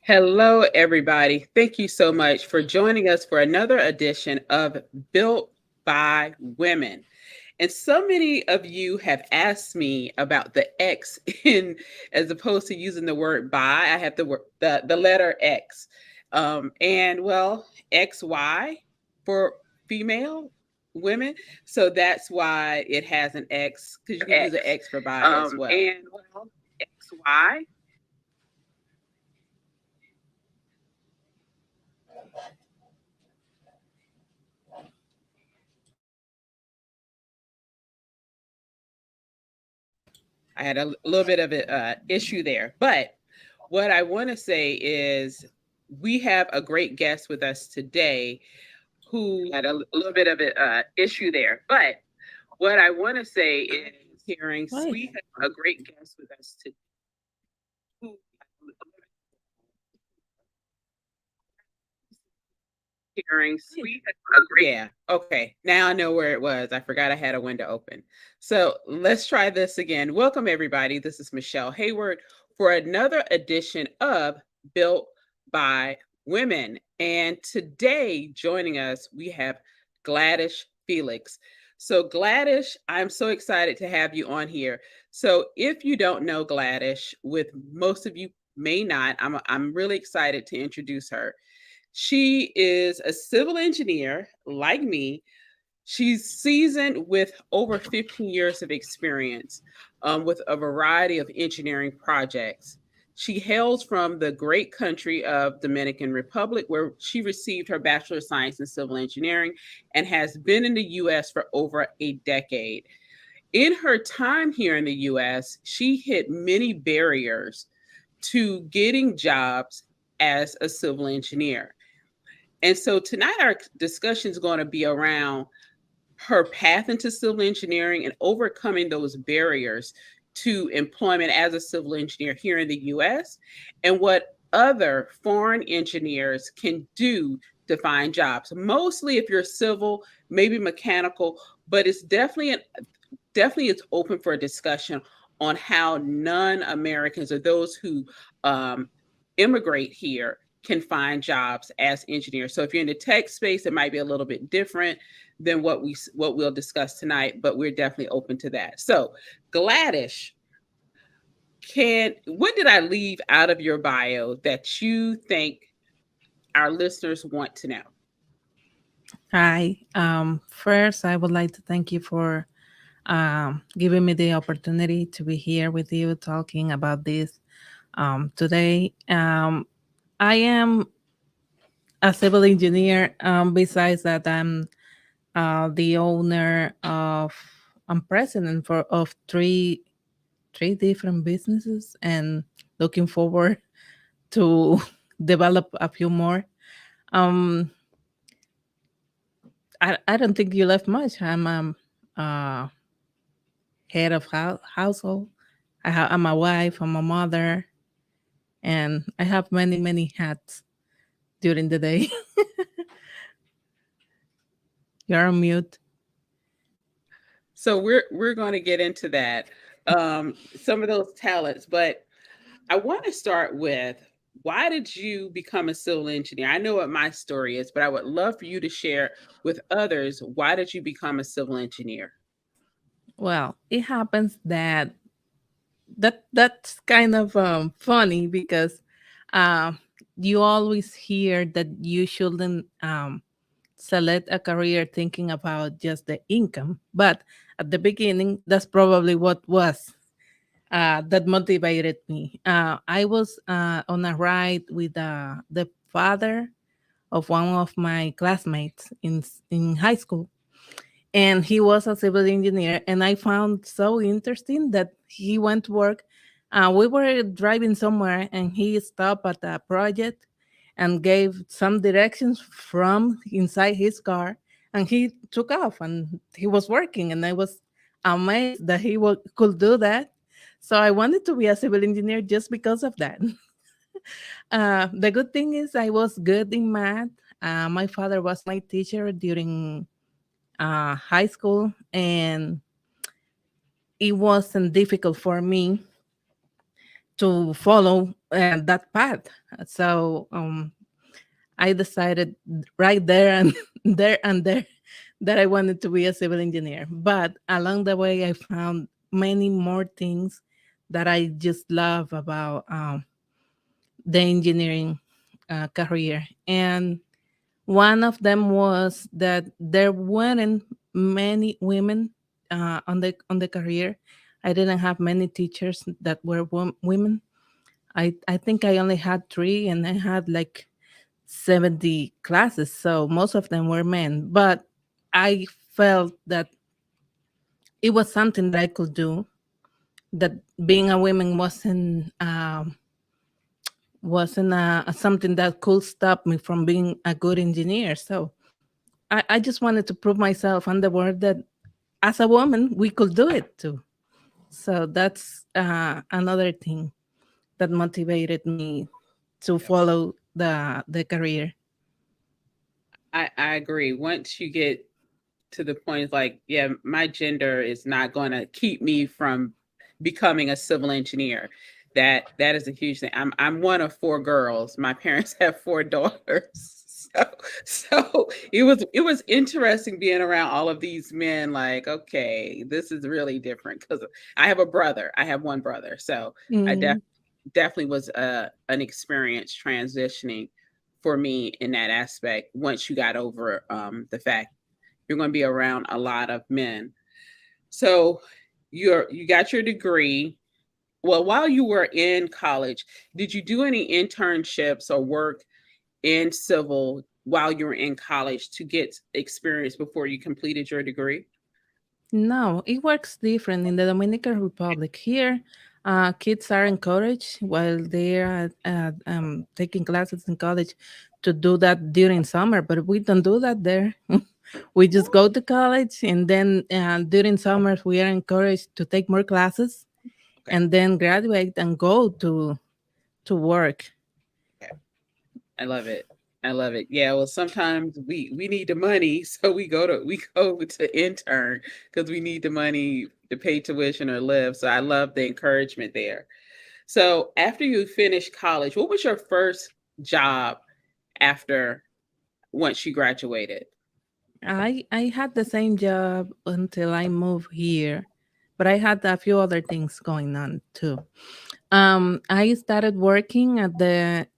Hello, everybody. Thank you so much for joining us for another edition of Built by Women. And so many of you have asked me about the X in as opposed to using the word by. I have the letter X. XY for female women. So that's why it has an X, because you can use an X. X for by as well. XY. I had a little bit of an issue there. But what I want to say is we have a great guest with us today who Had a little bit of an issue there. But what I want to say is hearing we have a great guest with us today. Who hearing sweet, a great. yeah, okay. Now I know where it was. I forgot I had a window open. So let's try this again. Welcome, everybody. This is Michelle Hayward for another edition of Built by Women. And today, joining us, we have Gladys Felix. So, Gladys, I'm so excited to have you on here. So, if you don't know Gladys, with most of you may not, I'm really excited to introduce her. She is a civil engineer like me. She's seasoned with over 15 years of experience with a variety of engineering projects. She hails from the great country of Dominican Republic, where she received her Bachelor of Science in Civil Engineering and has been in the U.S. for over a decade. In her time here in the U.S., she hit many barriers to getting jobs as a civil engineer. And so tonight our discussion is going to be around her path into civil engineering and overcoming those barriers to employment as a civil engineer here in the US and what other foreign engineers can do to find jobs. Mostly if you're civil, maybe mechanical, but it's definitely it's open for a discussion on how non-Americans or those who immigrate here can find jobs as engineers. So if you're in the tech space, it might be a little bit different than what we'll discuss tonight, but we're definitely open to that. So Gladys, can what did I leave out of your bio that you think our listeners want to know? Hi. First, I would like to thank you for giving me the opportunity to be here with you talking about this today. I am a civil engineer. Besides that, I'm the owner of, I'm president for of three different businesses, and looking forward to develop a few more. Um, I don't think you left much. I'm uh, head of household. I'm a wife. I'm a mother, and I have many hats during the day. You're on mute. So we're going to get into that, some of those talents, but I want to start with, why did you become a civil engineer? I know what my story is, but I would love for you to share with others, why did you become a civil engineer? Well, it happens that that's kind of funny because uh, you always hear that you shouldn't select a career thinking about just the income, but at the beginning, that's probably what was that motivated me. I was on a ride with the father of one of my classmates in high school, and he was a civil engineer, and I found so interesting that he went to work. We were driving somewhere, and he stopped at a project and gave some directions from inside his car, and he took off, and he was working, and I was amazed that could do that. So I wanted to be a civil engineer just because of that. The good thing is I was good in math. My father was my teacher during high school, and it wasn't difficult for me to follow that path. So I decided right there and there that I wanted to be a civil engineer. But along the way, I found many more things that I just love about the engineering career. And one of them was that there weren't many women on the career. I didn't have many teachers that were women. I think I only had three, and I had like 70 classes, so most of them were men. But I felt that it was something that I could do. That being a woman wasn't something that could stop me from being a good engineer. So I just wanted to prove myself and the world that as a woman we could do it too. So that's another thing that motivated me to Yes. follow the career. I agree. Once you get to the point, like, yeah, my gender is not going to keep me from becoming a civil engineer. That is a huge thing. I'm one of four girls. My parents have four daughters. So it was interesting being around all of these men. Like, okay, this is really different because I have a brother. I have one brother, so I Mm, definitely was an experience transitioning for me in that aspect. Once you got over the fact you're going to be around a lot of men. So you got your degree. Well, while you were in college, did you do any internships or work in civil while you were in college to get experience before you completed your degree? no, it works different in the Dominican Republic. Here, kids are encouraged while they are taking classes in college to do that during summer, but we don't do that there. We just go to college, and then during summers, we are encouraged to take more classes Okay. and then graduate and go to work. Okay. I love it. I love it. Yeah, well, sometimes we need the money, so we go to intern because we need the money to pay tuition or live. So I love the encouragement there. So after you finished college, what was your first job after once you graduated? I had the same job until I moved here, but I had a few other things going on too. I started working at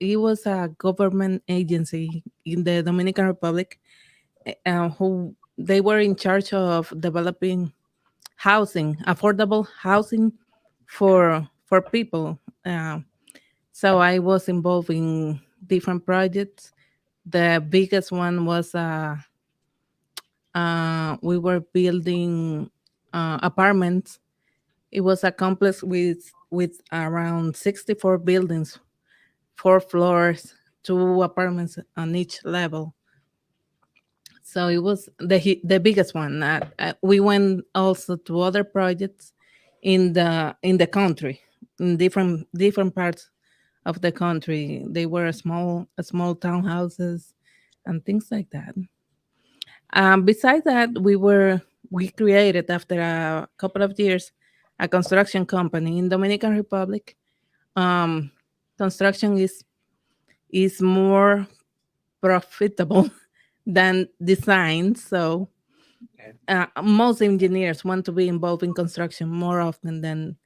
it was a government agency in the Dominican Republic, who they were in charge of developing housing, affordable housing Okay. for people. So I was involved in different projects. The biggest one was we were building apartments. It was a complex with around 64 buildings, 4 floors, 2 apartments on each level. So it was the biggest one. We went also to other projects in the country, in different parts of the country. They were small townhouses and things like that. Besides that, we created after a couple of years a construction company in Dominican Republic. Um, Construction is more profitable than design, so Okay. most engineers want to be involved in construction more often than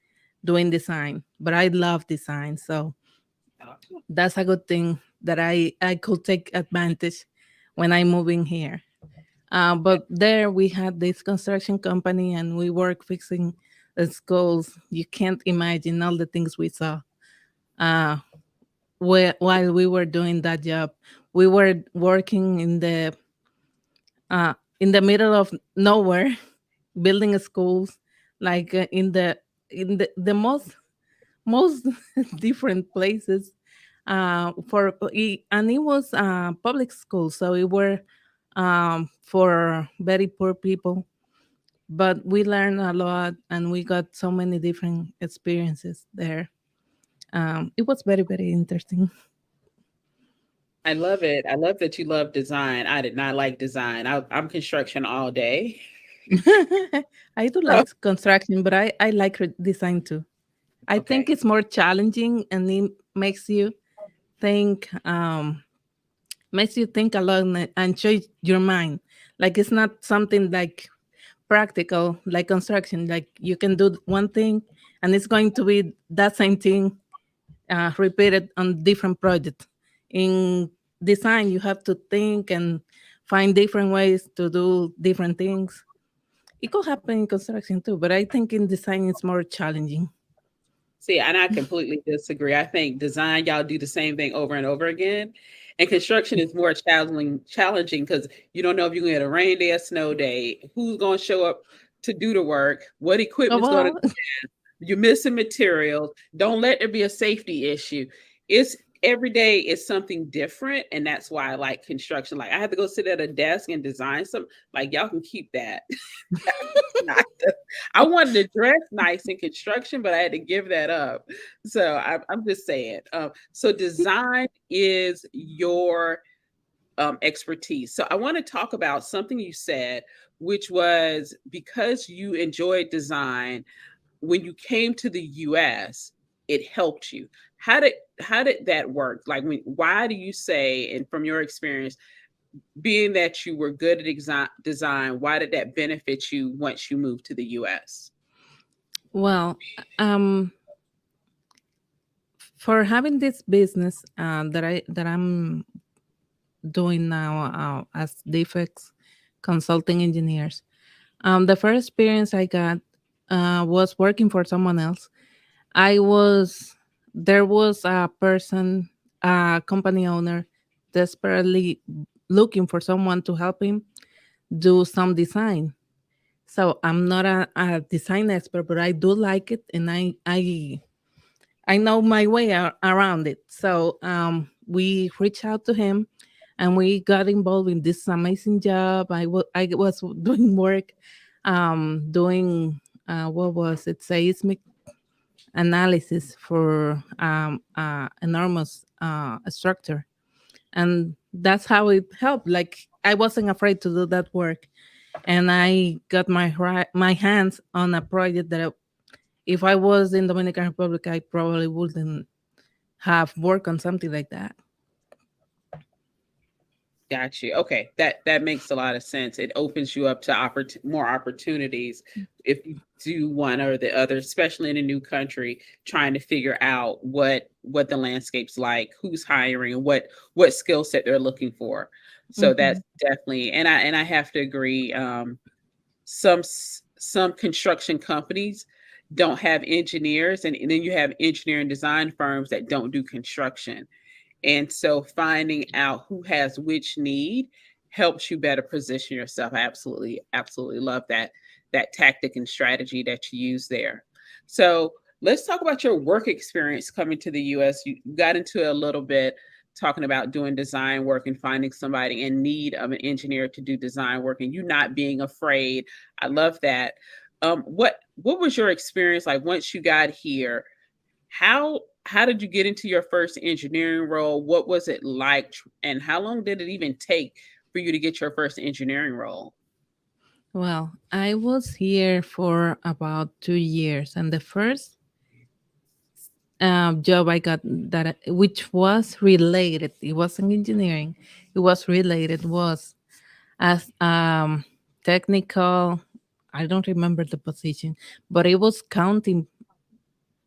doing design. But I love design, so Uh, that's a good thing that I could take advantage when I move in here. But there we had this construction company, and we work fixing schools. You can't imagine all the things we saw uh, while we were doing that job. We were working in the middle of nowhere, building schools, like the most different places. And it was public school, so it were for very poor people, but we learned a lot and we got so many different experiences there. It was very interesting. I love it. I love that you love design. I did not like design. I'm construction all day. I do So, like construction, but I like design too. I think okay. it's more challenging, and makes you think, a lot and change your mind. Like it's not something like practical like construction. Like you can do one thing and it's going to be that same thing repeated on different projects. In design, you have to think and find different ways to do different things. It could happen in construction too, but I think in design it's more challenging. See, and I completely disagree. I think design, y'all do the same thing over and over again. And construction is more challenging because you don't know if you're gonna get a rain day, a snow day, who's gonna show up to do the work, what Oh equipment's gonna, well. you're missing materials. Don't let there be a safety issue. It's every day is something different, and that's why I like construction. Like I have to go sit at a desk and design something. Like y'all can keep that. Not I wanted to dress nice in construction, but I had to give that up. So I'm just saying. So design is your expertise. So I want to talk about something you said, which was because you enjoyed design when you came to the US, it helped you. How did that work? Like why do you say, and from your experience, being that you were good at design, why did that benefit you once you moved to the US? Well, um, for having this business that I'm doing now as defects consulting engineers, the first experience I got was working for someone else. I was There was a person, a company owner, desperately looking for someone to help him do some design. So I'm not a design expert, but I do like it, and I know my way around it. So we reached out to him, and we got involved in this amazing job. I was doing work, doing what was it, seismic analysis for enormous structure, and that's how it helped. Like I wasn't afraid to do that work, and I got my hands on a project that if I was in Dominican Republic, I probably wouldn't have worked on something like that. Got you. Okay, that makes a lot of sense. It opens you up to more opportunities if you do one or the other, especially in a new country, trying to figure out what the landscape's like, who's hiring, and what skill set they're looking for. So that's Hmm. definitely, and I have to agree. Some construction companies don't have engineers, and then you have engineering design firms that don't do construction. And so finding out who has which need helps you better position yourself. I absolutely love that tactic and strategy that you use there. So let's talk about your work experience coming to the US. You got into it a little bit talking about doing design work and finding somebody in need of an engineer to do design work and you not being afraid. I love that. What was your experience like once you got here? How did you get into your first engineering role? What was it like, and how long did it even take for you to get your first engineering role? Well, I was here for about 2 years, and the first job I got which was related, it wasn't engineering, it was related, was as technical. I don't remember the position, but it was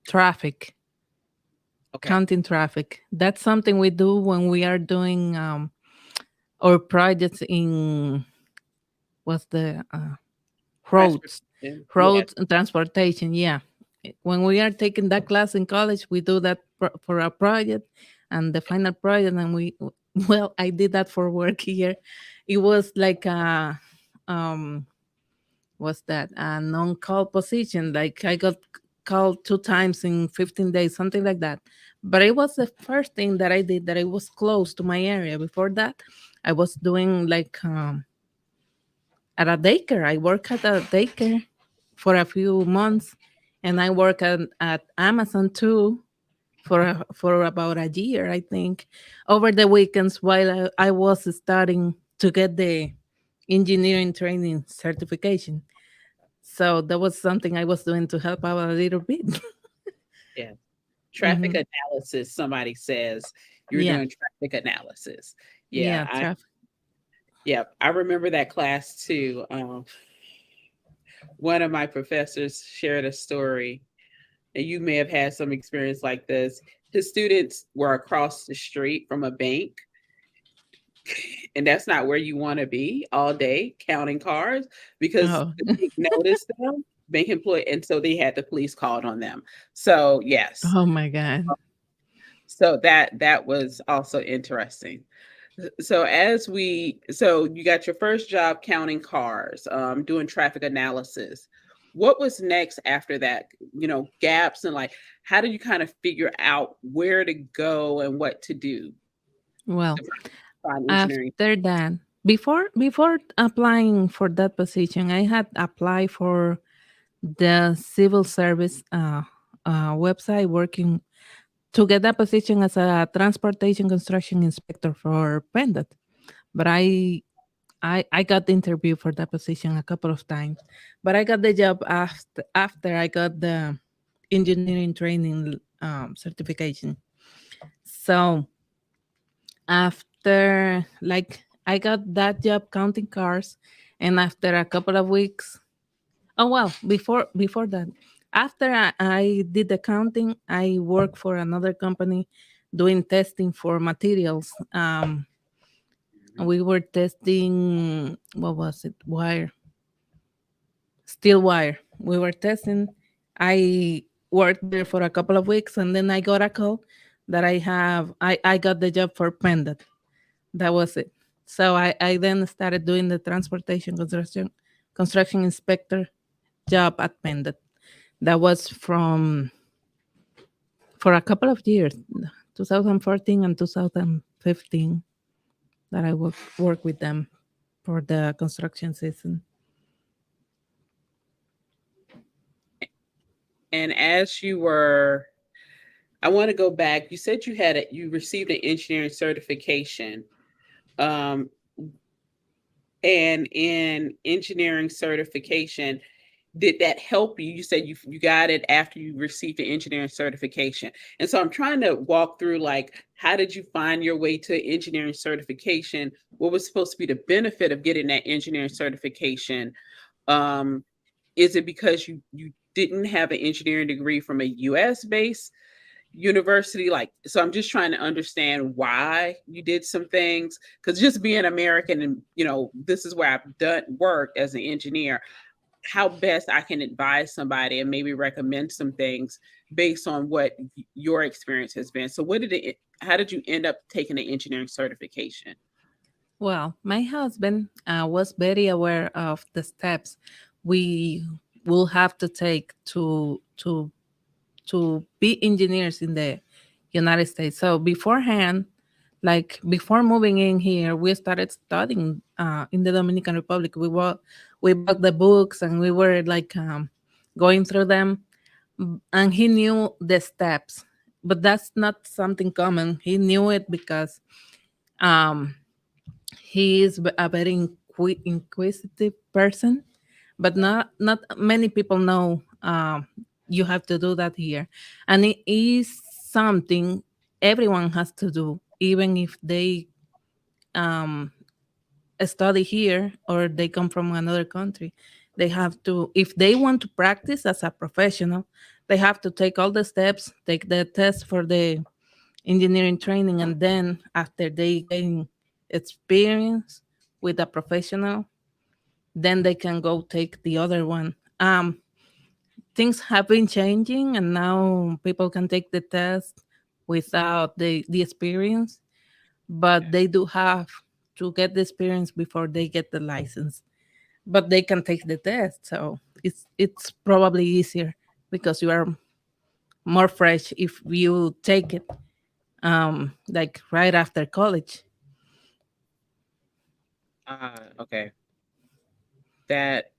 traffic Okay. counting traffic. That's something we do when we are doing our projects in what's the roads, Transportation. Yes. roads and transportation. Yeah, when we are taking that class in college, we do that for a project, and the final project, and we well, I did that for work here. It was like a what's that, a non-call position. Like I got called 2 times in 15 days, something like that. But it was the first thing that I did that it was close to my area. Before that, I was doing like at a daycare. I worked at a daycare for a few months, and I worked at Amazon too for about a year, I think, over the weekends while I was studying to get the engineering training certification. So that was something I was doing to help out a little bit. Yeah. traffic analysis. Somebody says you're Yeah. doing traffic analysis. Yeah. Yeah, I remember that class too. One of my professors shared a story, and you may have had some experience like this. His students were across the street from a bank, and that's not where you want to be all day counting cars because Oh. the bank noticed them, bank employee, and so they had the police called on them. So yes, Oh my God. so that was also interesting. So you got your first job counting cars, doing traffic analysis. What was next after that? Gaps, and like, how did you kind of figure out where to go and what to do Well, to find engineering? after that, before applying for that position, I had applied for the civil service website, working to get that position as a transportation construction inspector for PennDOT. But I got the interview for that position a couple of times, but I got the job after I got the engineering training certification. So after, like, I got that job counting cars, and after a couple of weeks, oh well, before that, after I did the counting, I worked for another company doing testing for materials. We were testing, what was it, wire, steel wire. We were testing. I worked there for a couple of weeks, and then I got a call that I got the job for PennDOT. That was it. So I then started doing the transportation construction inspector job at PennDOT. That was for a couple of years, 2014 and 2015, that I work with them for the construction season. And as you were, I want to go back. You said you received an engineering certification. Um, and in engineering certification, did that help you? You said you got it after you received the engineering certification. And so I'm trying to walk through, like, how did you find your way to engineering certification? What was supposed to be the benefit of getting that engineering certification? Um, is it because you didn't have an engineering degree from a US based university? Like, so I'm just trying to understand why you did some things, because just being American, and this is where I've done work as an engineer, how best I can advise somebody and maybe recommend some things based on what your experience has been. So how did you end up taking the engineering certification? Well, my husband was very aware of the steps we will have to take to be engineers in the United States. So beforehand, like before moving in here, we started studying in the Dominican Republic. We bought the books, and we were like going through them, and he knew the steps. But that's not something common. He knew it because um, he is a very inquisitive person, but not many people know you have to do that here, and it is something everyone has to do, even if they um, study here or they come from another country. They have to, if they want to practice as a professional, they have to take all the steps, take the test for the engineering training, and then after they gain experience with a professional, then they can go take the other one. Things have been changing, and now people can take the test without the experience, but they do have to get the experience before they get the license. But they can take the test, so it's probably easier because you are more fresh if you take it like right after college. Okay, that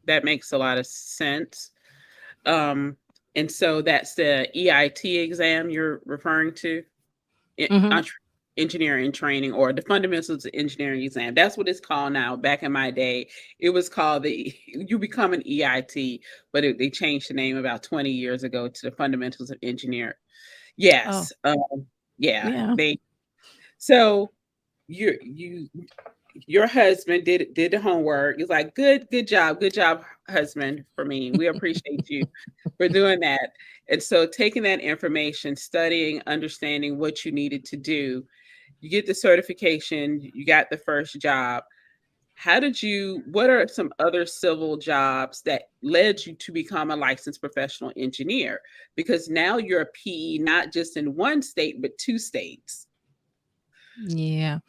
that makes a lot of sense. Um, and so that's the EIT exam you're referring to? Hmm. engineering training, or the fundamentals of engineering exam. That's what it's called now. Back in my day, it was called the you become an EIT, but they changed the name about 20 years ago to the fundamentals of engineering. Oh, Yes, yeah, yeah. they. So you your husband did the homework. He's like, good job, husband. For me, we appreciate you for doing that. And so taking that information, studying, understanding what you needed to do, you get the certification, you got the first job. What are some other civil jobs that led you to become a licensed professional engineer? Because now you're a PE not just in one state, but two states. Yeah.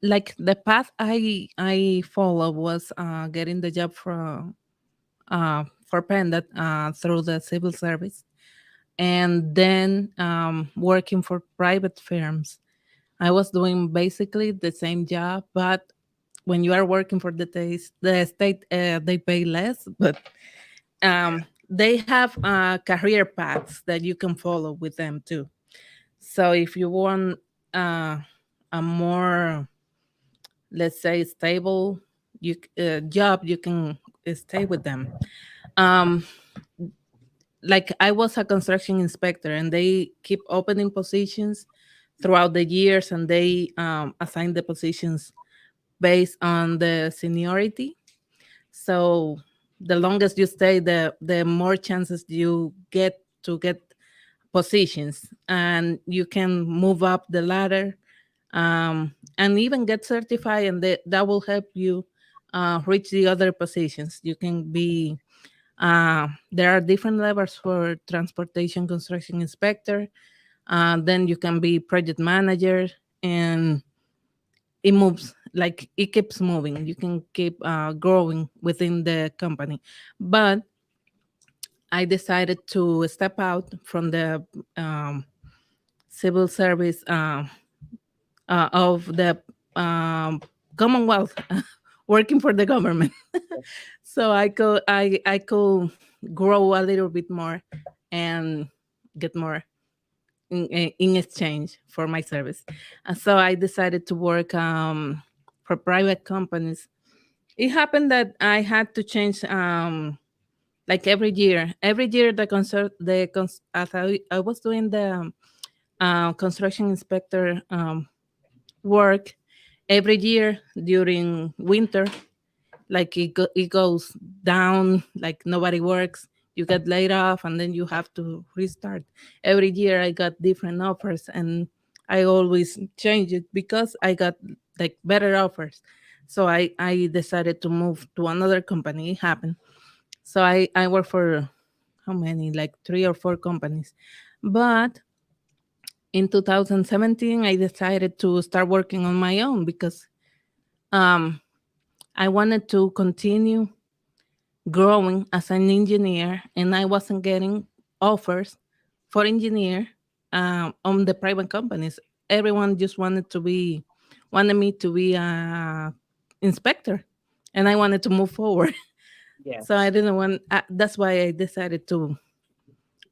Like the path I followed was getting the job for Panda through the civil service, and then working for private firms. I was doing basically the same job, but when you are working for the state, they pay less, but they have career paths that you can follow with them too. So if you want uh, a more, let's say, stable job, you can stay with them. Um, like I was a construction inspector, and they keep opening positions throughout the years, and they assign the positions based on the seniority. So the longest you stay, the more chances you get to get positions, and you can move up the ladder, and even get certified, and that will help you reach the other positions. You can be there are different levels for transportation construction inspector. Then you can be project manager, and it moves, like it keeps moving. You can keep growing within the company. But I decided to step out from the civil service of the Commonwealth, working for the government. So I could grow a little bit more and get more in exchange for my service. And so I decided to work for private companies. It happened that I had to change, like every year. Every year, as I was doing the construction inspector work, every year during winter, like it goes down, like nobody works, you get laid off, and then you have to restart. Every year I got different offers, and I always change it because I got like better offers. So I decided to move to another company. It happened. So I work for how many, like three or four companies. But in 2017 I decided to start working on my own because um I wanted to continue growing as an engineer, and I wasn't getting offers for engineer on the private companies. Everyone just wanted me to be a inspector, and I wanted to move forward. So I Yes. didn't want. That's why I decided to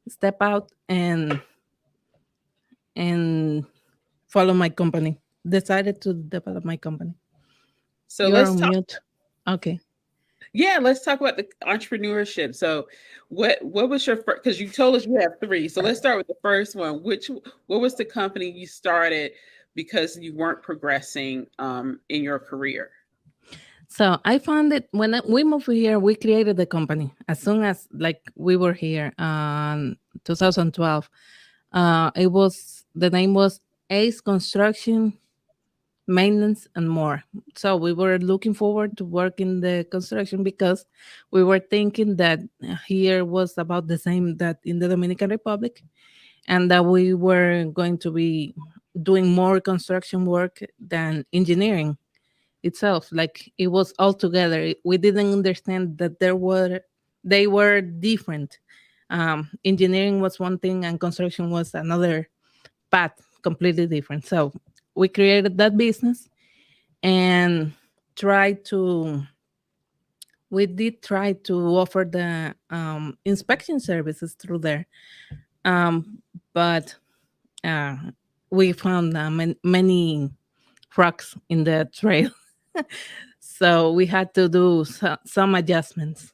step out and follow my company. Decided to develop my company. So You're let's on talk. mute. Okay. Yeah, let's talk about the entrepreneurship. So, what was your first? Because you told us you have three. So let's start with the first one. What was the company you started because you weren't progressing in your career? So I found it when we moved here. We created the company as soon as like we were here, 2012. It was the name was Ace Construction, Maintenance, and More. So we were looking forward to work in the construction because we were thinking that here was about the same that in the Dominican Republic, and that we were going to be doing more construction work than engineering itself. Like it was all together. We didn't understand that they were different. Engineering was one thing, and construction was another path, completely different. So we created that business and tried to we did try to offer the inspection services through there, but uh, we found many rocks in the trail. So we had to do some adjustments.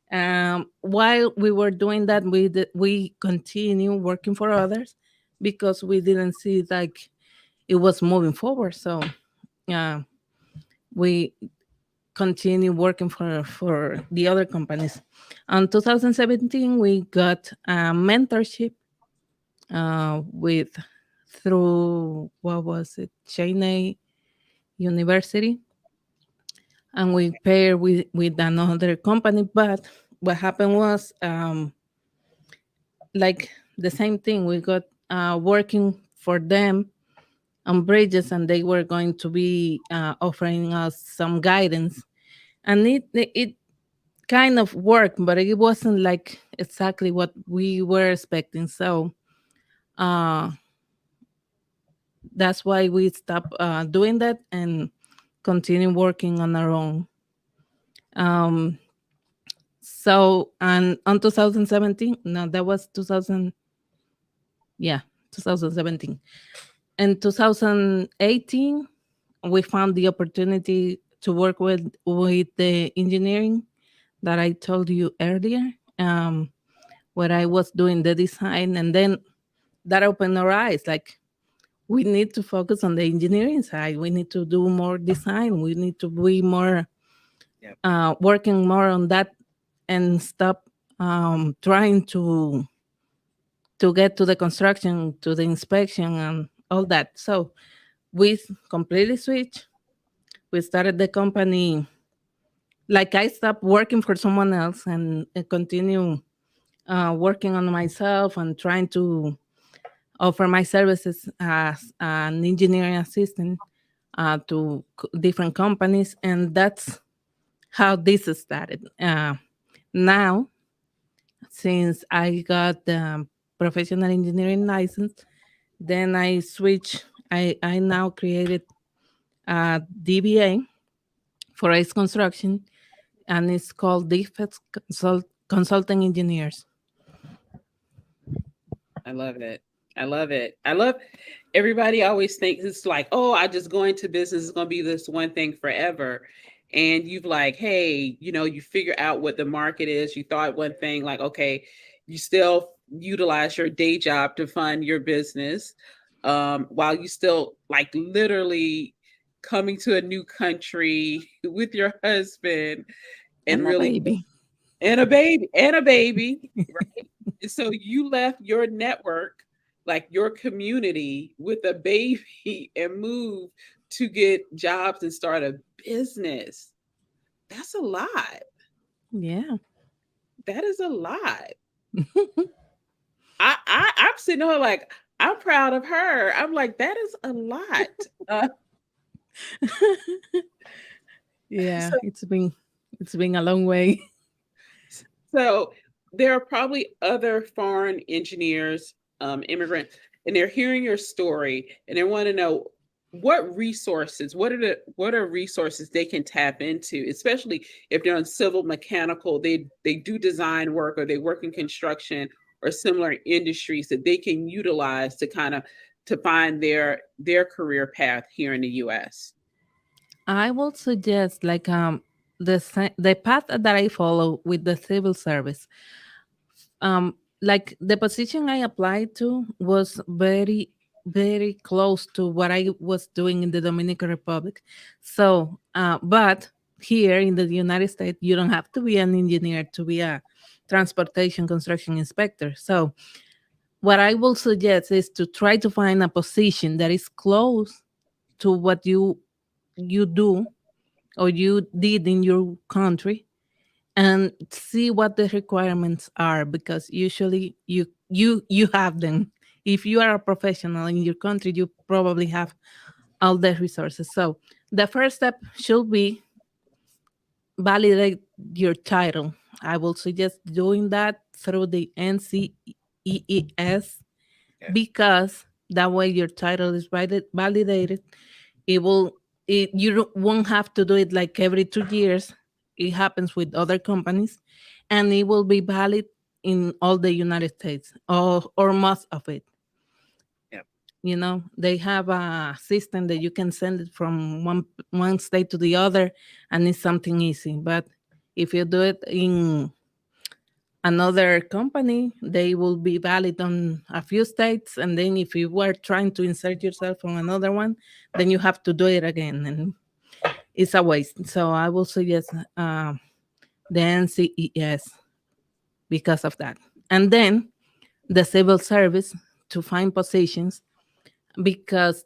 While we were doing that, we continue working for others because we didn't see like it was moving forward. So uh, we continue working for the other companies. In 2017, we got a mentorship with through what was it, China University, and we paired with another company. But what happened was like the same thing. We got working for them on bridges, and they were going to be offering us some guidance, and it kind of worked, but it wasn't like exactly what we were expecting. So uh, that's why we stopped doing that and continue working on our own. Um, so and on 2017, no, that was 2000, yeah, 2017. In 2018, we found the opportunity to work with the engineering that I told you earlier, where I was doing the design, and then that opened our eyes. Like we need to focus on the engineering side. We need to do more design. We need to be more Yep. working more on that and stop trying to get to the construction, to the inspection, and all that. So we completely switched. We started the company. Like I stopped working for someone else and continue working on myself and trying to offer my services as an engineering assistant to different companies, and that's how this started. Now, since I got the professional engineering license, then I switched. I now created a DBA for ice construction, and it's called Defects Consulting Engineers. I love it. I love it. I love everybody always thinks it's like, oh, I just go into business is going to be this one thing forever. And you've like, hey, you figure out what the market is. You thought one thing, like, okay, you still utilize your day job to fund your business, while you still like literally coming to a new country with your husband and And a really baby. and a baby, right? So you left your network, like your community, with a baby and moved to get jobs and start a business. That's a lot. Yeah. That is a lot. I'm sitting here like I'm proud of her. I'm like that is a lot. Uh, Yeah, so it's been a long way. So there are probably other foreign engineers, immigrants, and they're hearing your story and they want to know what are resources they can tap into, especially if they're on civil mechanical, they do design work or they work in construction or similar industries that they can utilize to kind of to find their career path here in the US. I will suggest like the path that I follow with the civil service. Like the position I applied to was very close to what I was doing in the Dominican Republic. So, but here in the United States, you don't have to be an engineer to be a transportation construction inspector. So, what I will suggest is to try to find a position that is close to what you do or you did in your country, and see what the requirements are, because usually you have them. If you are a professional in your country, you probably have all the resources. So the first step should be validate your title. I will suggest doing that through the NCEES, Okay. because that way your title is validated. It will you won't have to do it like every 2 years. It happens with other companies, and it will be valid in all the United States, or most of it. Yep. they have a system that you can send it from one state to the other, and it's something easy. But if you do it in another company, they will be valid on a few states, and then if you were trying to insert yourself on another one, then you have to do it again, and it's a waste. So I will suggest the NCES because of that. And then the civil service to find positions, because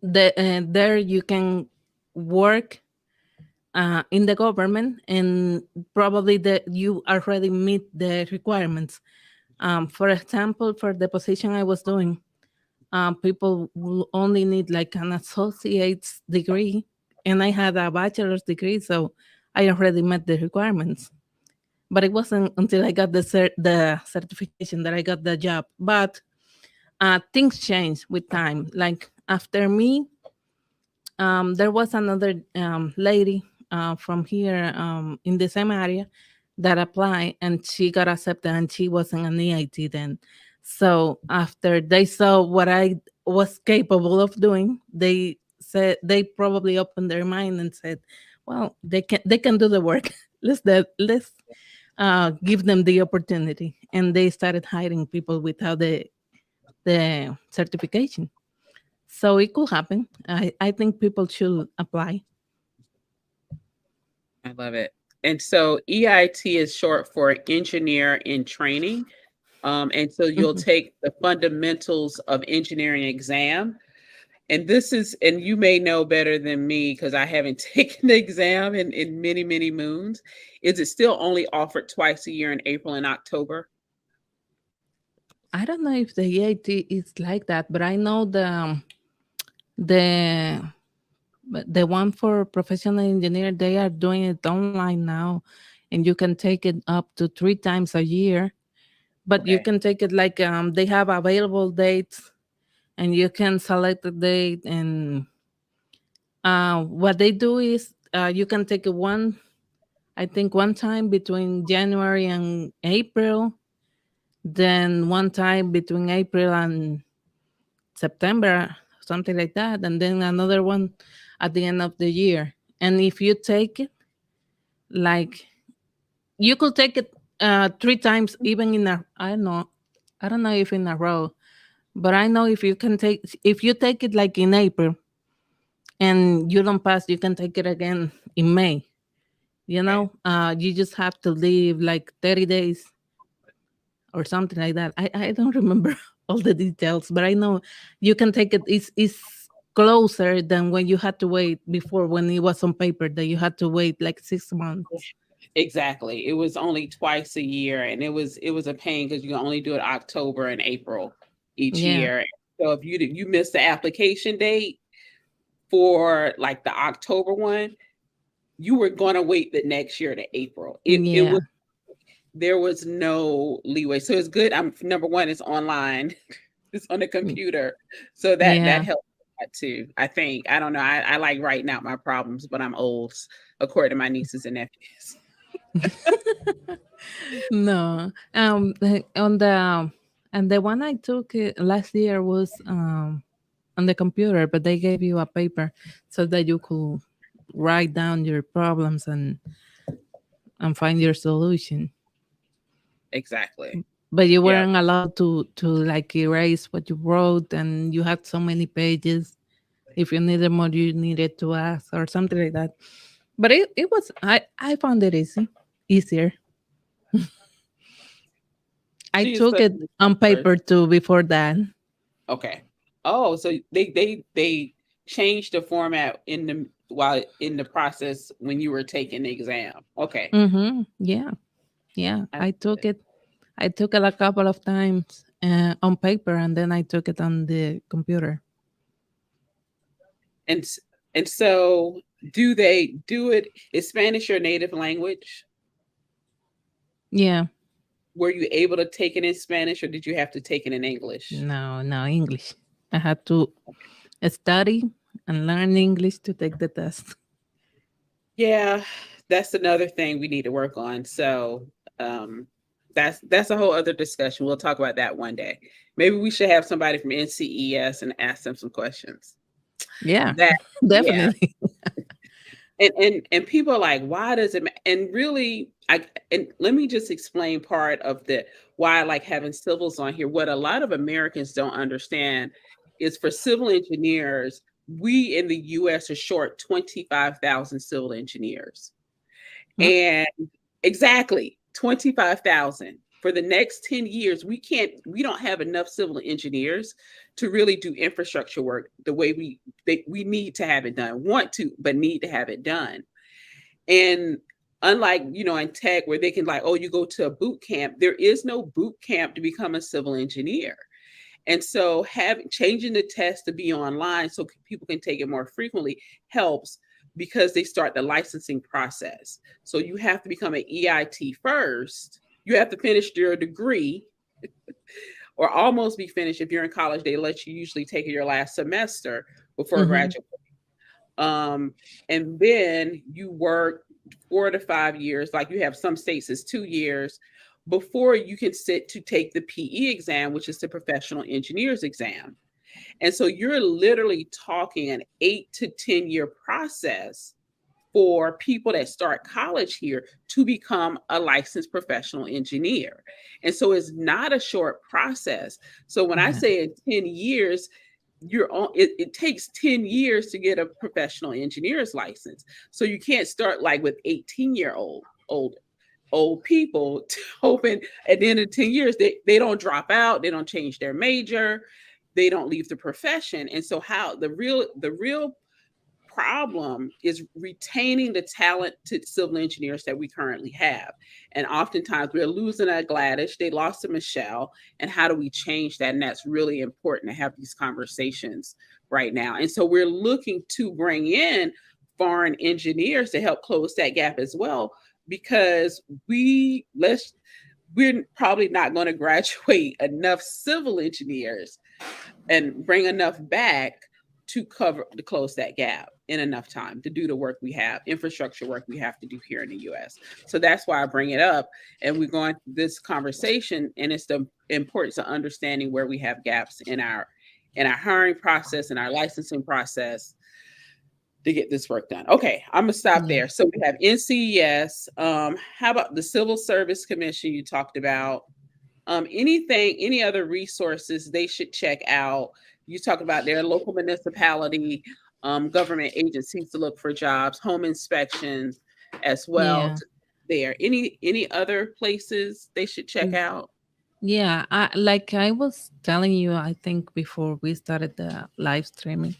there you can work in the government, and probably that you already meet the requirements. For example, for the position I was doing, people will only need like an associate's degree, and I had a bachelor's degree, so I already met the requirements. But it wasn't until I got the certification that I got the job. But things change with time. Like after me, there was another lady from here in the same area that applied, and she got accepted, and she wasn't an EIT then. So after they saw what I was capable of doing, they said they probably opened their mind and said, "Well, they can do the work. let's give them the opportunity." And they started hiring people without the certification. So it could happen. I think people should apply. I love it. And so EIT is short for engineer in training. And so you'll Mhm. take the fundamentals of engineering exam. And you may know better than me because I haven't taken the exam in many, many moons. Is it still only offered twice a year in April and October? I don't know if the EIT is like that, but I know the the one for professional engineer, they are doing it online now, and you can take it up to 3 times a year. But you Okay. can take it like they have available dates, and you can select the date. And what they do is you can take it I think one time between January and April, then one time between April and September, something like that, and then another one at the end of the year. And if you take it, like you could take it 3 times, even in a I don't know if in a row, but I know if you take it like in April and you don't pass, you can take it again in May. Okay. You just have to leave like 30 days or something like that. I don't remember all the details, but I know you can take it. It's closer than when you had to wait before, when it was on paper that you had to wait like 6 months. Exactly. It was only twice a year, and it was a pain because you can only do it October and April each Yeah, year. So if you miss the application date for like the October one, you were going to wait the next year to April. It yeah, was there was no leeway. So it's good. I'm number one, it's online. It's on the mm, computer. So that yeah. helps a lot too. I think. I don't know. I like writing out my problems, but I'm old, according to my nieces and nephews. No, on the and the one I took last year was on the computer, but they gave you a paper so that you could write down your problems and find your solution. Exactly. But you Yeah. weren't allowed to like erase what you wrote, and you had so many pages. If you needed more, you needed to ask or something like that. But it was I found it easier. I She is took such it a on smart paper person. too before that. Okay. Oh, so they changed the format while in the process when you were taking the exam. Okay. Mm-hmm. Yeah, yeah. I I love took it. it. I took it a couple of times on paper, and then I took it on the computer. And s- and so do they do it? Is Spanish your native language? Yeah. Were you able to take it in Spanish or did you have to take it in English? No, no English. I had to study and learn English to take the test. Yeah, that's another thing we need to work on. So, um, That's a whole other discussion. We'll talk about that one day. Maybe we should have somebody from NCES and ask them some questions. Yeah, That yeah. definitely. And people are like, why does it and really and let me just explain part of the why I like having civils on here. What a lot of Americans don't understand is for civil engineers, we in the US are short 25,000 civil engineers. Mm. And exactly 25,000 for the next 10 years. We don't have enough civil engineers to really do infrastructure work the way we need to have it done. Want to, but need to have it done. And unlike, in tech where they can like, oh, you go to a boot camp, there is no boot camp to become a civil engineer. And so having changing the test to be online so people can take it more frequently helps because they start the licensing process. So you have to become an EIT first. You have to finish your degree or almost be finished. If you're in college, they let you usually take your last semester before Mm-hmm. graduation. And then you work 4 to 5 years, like you have some states is 2 years before you can sit to take the PE exam, which is the professional engineers exam. And so you're literally talking an 8 to 10 year process for people that start college here to become a licensed professional engineer. And so it's not a short process. So when I Yeah. say in 10 years, it takes 10 years to get a professional engineer's license. So you can't start like with 18-year old people hoping at the end of 10 years they don't drop out, they don't change their major, they don't leave the profession. And so how the real problem is retaining the talented civil engineers that we currently have. And oftentimes we're losing a Gladys, they lost to Michelle. And how do we change that? And that's really important to have these conversations right now. And so we're looking to bring in foreign engineers to help close that gap as well, because we're probably not going to graduate enough civil engineers and bring enough back to close that gap in enough time to do the work we have, infrastructure work we have to do here in the US. So that's why I bring it up. And we're going through this conversation, and it's the importance of understanding where we have gaps in our hiring process and our licensing process to get this work done. Okay, I'm gonna stop Yeah. there. So we have NCES. How about the Civil Service Commission you talked about? Any other resources they should check out? You talk about their local municipality, government agencies to look for jobs, home inspections as well. Yeah. There, any other places they should check Mm. out? Yeah, like I was telling you, I think before we started the live streaming,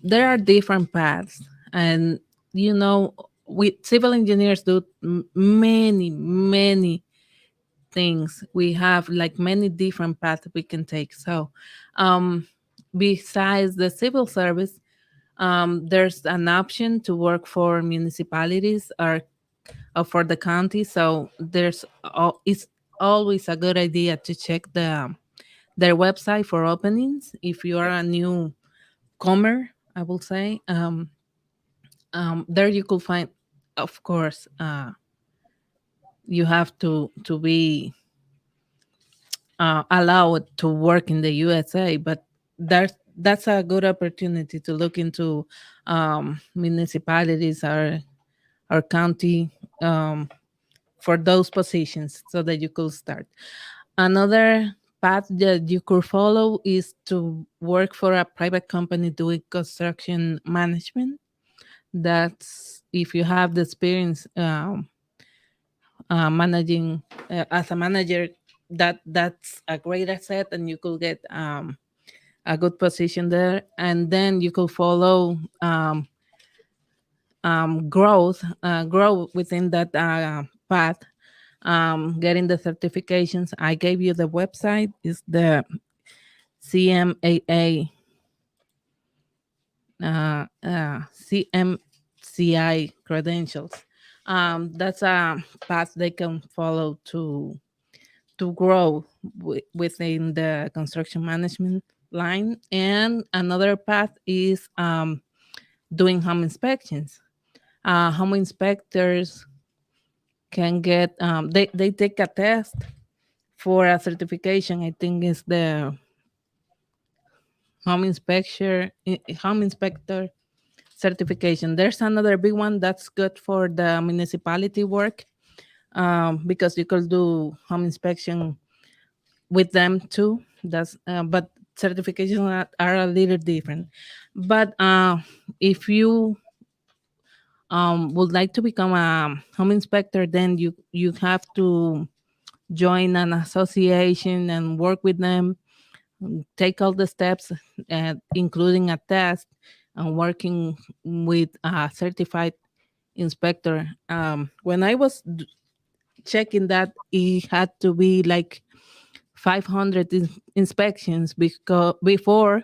there are different paths, and you know, we civil engineers do many things. We have like many different paths we can take. So, um, besides the civil service, there's an option to work for municipalities or for the county. So it's always a good idea to check their website for openings if you are a newcomer, I will say. There you could find, of course, you have to be allowed to work in the USA, but that's a good opportunity to look into municipalities or county, for those positions so that you could start. Another path that you could follow is to work for a private company doing construction management. That's if you have the experience, managing, as a manager, that's a great asset, and you could get a good position there, and then you could follow, grow within that path, getting the certifications. I gave you the website. Is the CMAA, CMCI credentials. That's a path they can follow to grow within the construction management line. And another path is, doing home inspections. Home inspectors can get they take a test for a certification. I think is the home inspector certification. There's another big one that's good for the municipality work, because you could do home inspection with them too. That's but certifications are a little different. But if you would like to become a home inspector, then you have to join an association and work with them, take all the steps, including a test and working with a certified inspector. When I was checking that, it had to be like 500 inspections because before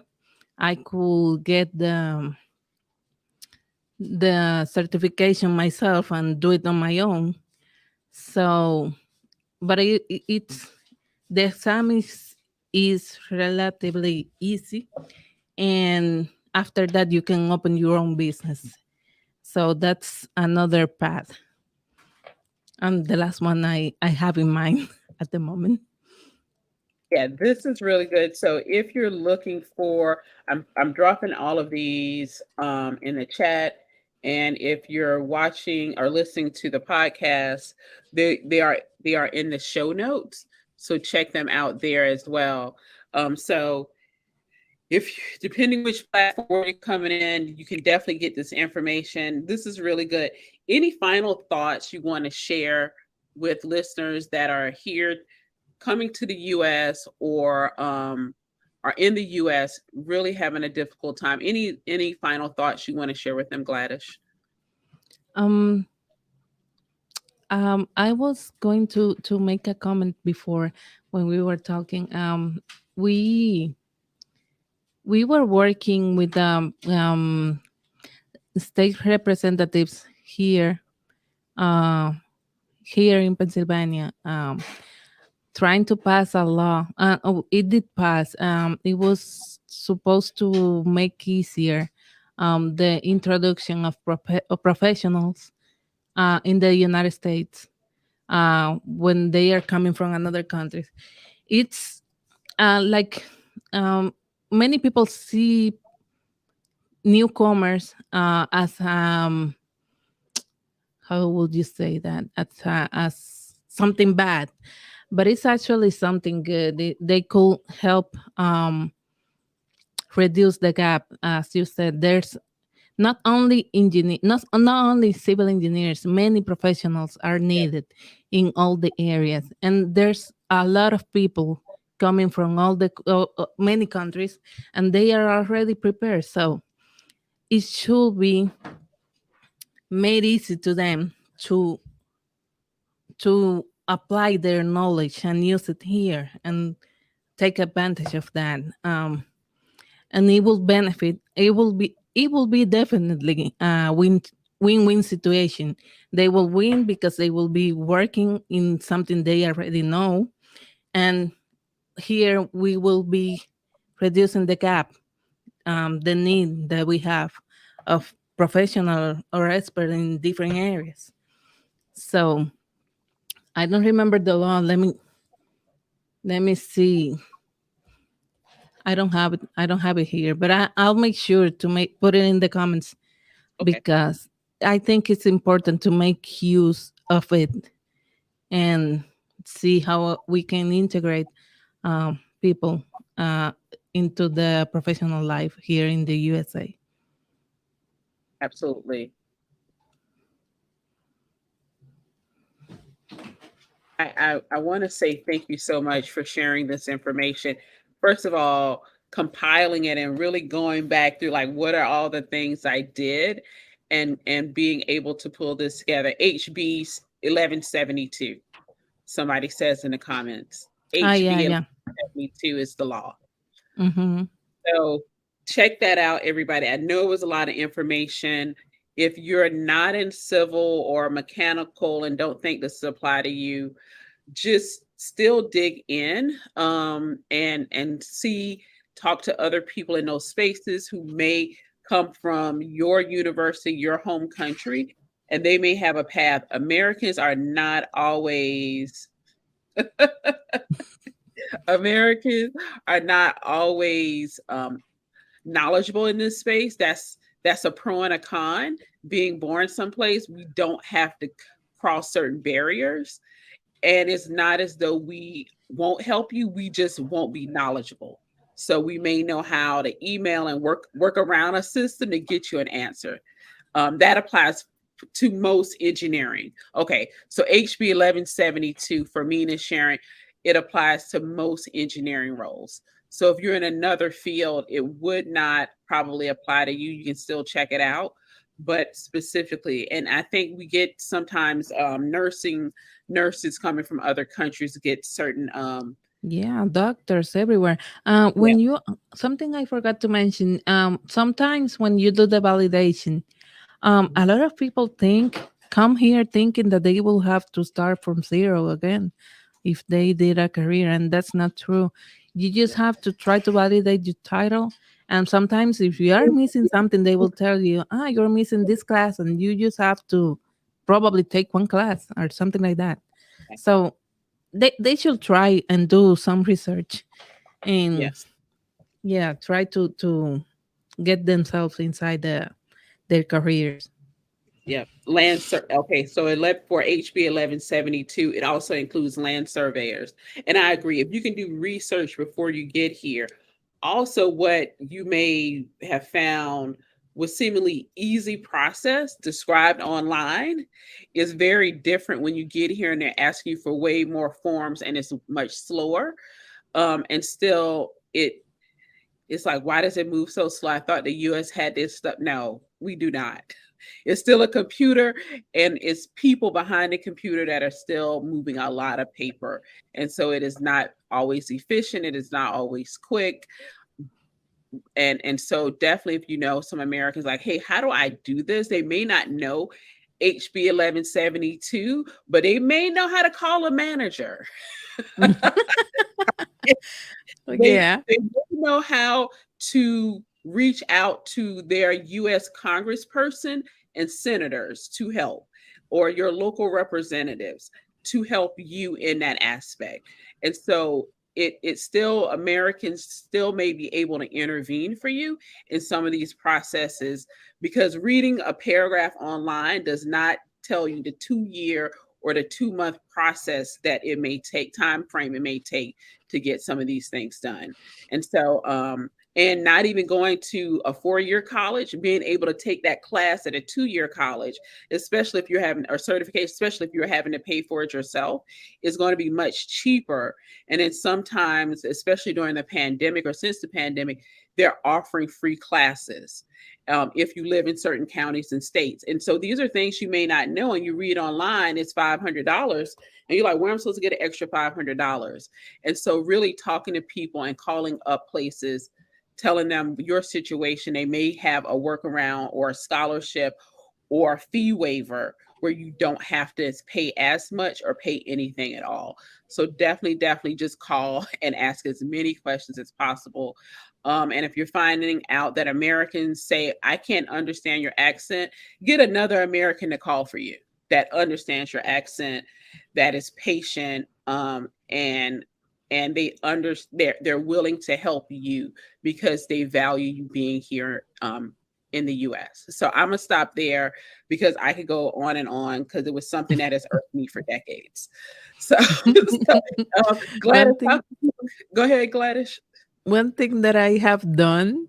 I could get the certification myself and do it on my own. So, but it's the exam is relatively easy, and after that you can open your own business. So that's another path, and the last one I have in mind at the moment. Yeah, this is really good. So if you're looking for, I'm dropping all of these in the chat, and if you're watching or listening to the podcast, they are in the show notes. So check them out there as well. So if depending which platform you're coming in, you can definitely get this information. This is really good. Any final thoughts you want to share with listeners that are here coming to the US or are in the US really having a difficult time? Any final thoughts you want to share with them, Gladys? Um, I was going to make a comment before when we were talking. We we were working with state representatives here, uh, here in Pennsylvania, trying to pass a law. Oh, it did pass. It was supposed to make easier the introduction of, of professionals in the United States when they are coming from another country. It's like many people see newcomers as how would you say that, as something bad, but it's actually something good. They could help reduce the gap. As you said, there's not only civil engineers, many professionals are Yeah, needed in all the areas, and there's a lot of people coming from all the many countries, and they are already prepared. So it should be made easy to them to apply their knowledge and use it here and take advantage of that. And it will benefit. It will be definitely a win-win situation. They will win because they will be working in something they already know, and here we will be reducing the gap, the need that we have of professional or expert in different areas. So I don't remember the law. Let me see. I don't have it here, but I'll make sure to make put it in the comments, okay, because I think it's important to make use of it and see how we can integrate people uh, into the professional life here in the USA. absolutely. I want to say thank you so much for sharing this information. First of all, compiling it and really going back through like what are all the things I did and being able to pull this together. HB 1172. Somebody says in the comments. Yeah, HB yeah. 1172 is the law. Mm-hmm. So check that out, everybody. I know it was a lot of information. If you're not in civil or mechanical and don't think this apply to you, just still dig in and see, talk to other people in those spaces who may come from your university, your home country, and they may have a path. Americans are not always Americans are not always knowledgeable in this space. That's a pro and a con. Being born someplace, we don't have to cross certain barriers, and it's not as though we won't help you. We just won't be knowledgeable. So we may know how to email and work around a system to get you an answer. That applies to most engineering. Okay, so HB 1172 for me and Sharon, it applies to most engineering roles. So if you're in another field, it would not probably apply to you. You can still check it out, but specifically, and I think we get sometimes nurses coming from other countries get certain Yeah, doctors everywhere. yeah. When you something I forgot to mention. Sometimes when you do the validation, a lot of people come here thinking that they will have to start from zero again if they did a career, and that's not true. You just have to try to validate your title. And sometimes if you are missing something, they will tell you, you're missing this class, and you just have to probably take one class or something like that. So they should try and do some research and Yes. yeah, try to get themselves inside their careers. Yeah, okay, so for HB 1172, it also includes land surveyors. And I agree, if you can do research before you get here, also what you may have found was seemingly easy process described online is very different when you get here and they're asking you for way more forms and it's much slower. And still it's like, why does it move so slow? I thought the US had this stuff. No, we do not. It's still a computer, and it's people behind the computer that are still moving a lot of paper. And so it is not always efficient. It is not always quick. And so definitely if you know some Americans like, hey, how do I do this? They may not know HB 1172, but they may know how to call a manager. they Yeah. they don't know how to reach out to their US congressperson and senators to help, or your local representatives to help you in that aspect. And so it's still Americans still may be able to intervene for you in some of these processes, because reading a paragraph online does not tell you the 2 year or the 2 month process that it may take, time frame it may take to get some of these things done. And so and not even going to a 4 year college, being able to take that class at a 2 year college, especially if you're having a certification, especially if you're having to pay for it yourself, is going to be much cheaper. And then sometimes, especially during the pandemic or since the pandemic, they're offering free classes if you live in certain counties and states. And so these are things you may not know, and you read online, it's $500. And you're like, where am I supposed to get an extra $500? And so really talking to people and calling up places, telling them your situation, they may have a workaround or a scholarship or a fee waiver where you don't have to pay as much or pay anything at all. So definitely just call and ask as many questions as possible. And if you're finding out that Americans say, I can't understand your accent, get another American to call for you that understands your accent, that is patient, and they're willing to help you because they value you being here in the US. So I'm gonna stop there because I could go on because it was something that has irked me for decades. So, one Gladys, thing go ahead, Gladys. one thing that I have done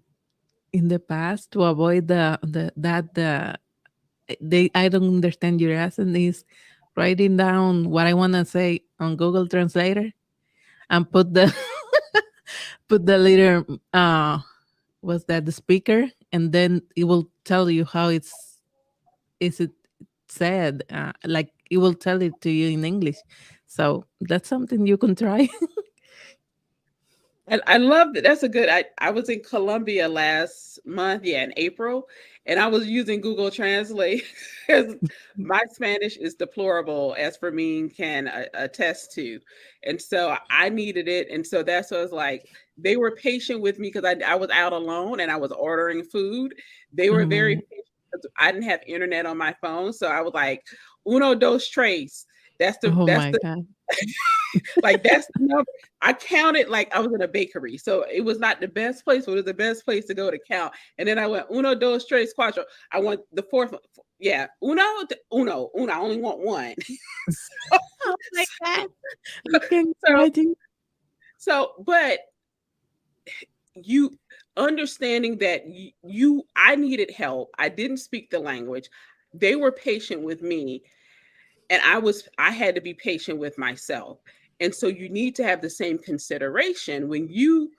in the past to avoid the they I don't understand your accent is writing down what I want to say on Google Translator and put the put the letter was that the speaker, and then it will tell you how is it said, like it will tell it to you in English. So that's something you can try. I love that. That's a good. I was in Colombia last month, yeah, in April, and I was using Google Translate because my Spanish is deplorable, as Fermin can attest to, and so I needed it, and so that's what I was like. They were patient with me because I was out alone and I was ordering food. They were very Mm, patient I didn't have internet on my phone, so I was like, uno, dos, tres. Oh That's my the God. like that's the number. I counted like I was in a bakery, so it was not the best place, but it was the best place to go to count. And then I went uno, dos, tres, cuatro. I want the fourth one. Yeah, uno, uno, uno. I only want one. so, Oh my God. I can so, imagine. but you understanding that I needed help. I didn't speak the language. They were patient with me, and I had to be patient with myself. And so you need to have the same consideration to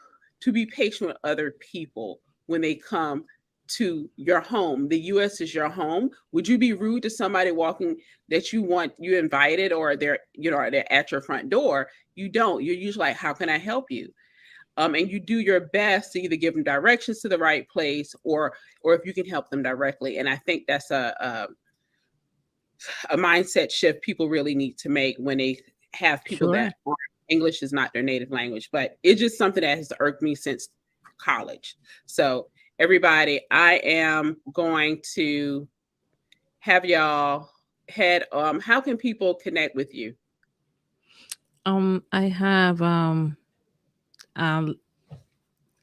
be patient with other people when they come to your home. The US is your home. Would you be rude to somebody walking that you invited, or they're at your front door? You don't. You're usually like, how can I help you? And you do your best to either give them directions to the right place, or if you can help them directly. And I think that's a mindset shift people really need to make when they have people Sure. that English is not their native language. But it's just something that has irked me since college. So everybody, I am going to have y'all head. How can people connect with you? I have um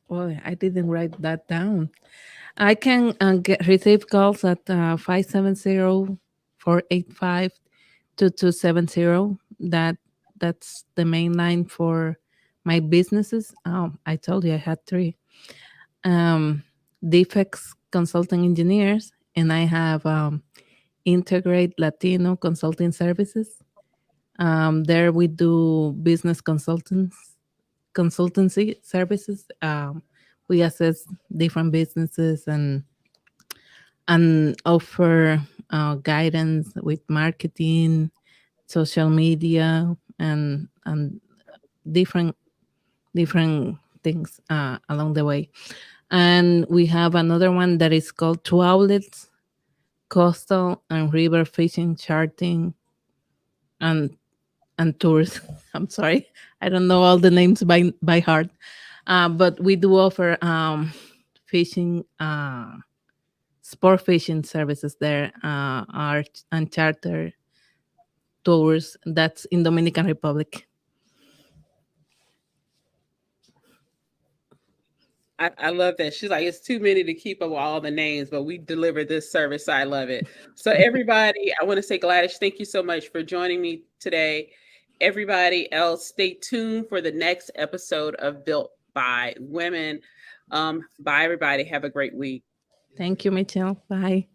well, I didn't write that down. I can receive calls at 570-485-2270. That's the main line for my businesses. I told you I had three. Defects Consulting Engineers, and I have Integrate Latino Consulting Services. There we do business consultancy services. We assess different businesses and offer guidance with marketing, social media, and different things along the way. And we have another one that is called Two Outlets: Coastal and River Fishing Charting and tours. I'm sorry, I don't know all the names by heart, but we do offer fishing, sport fishing services there, art and charter tours. That's in Dominican Republic. I love that. She's like, it's too many to keep up with all the names, but we deliver this service. So I love it. So everybody, I want to say, Gladys, thank you so much for joining me today. Everybody else, stay tuned for the next episode of Built by Women. Bye, everybody. Have a great week. Thank you, Michelle. Bye.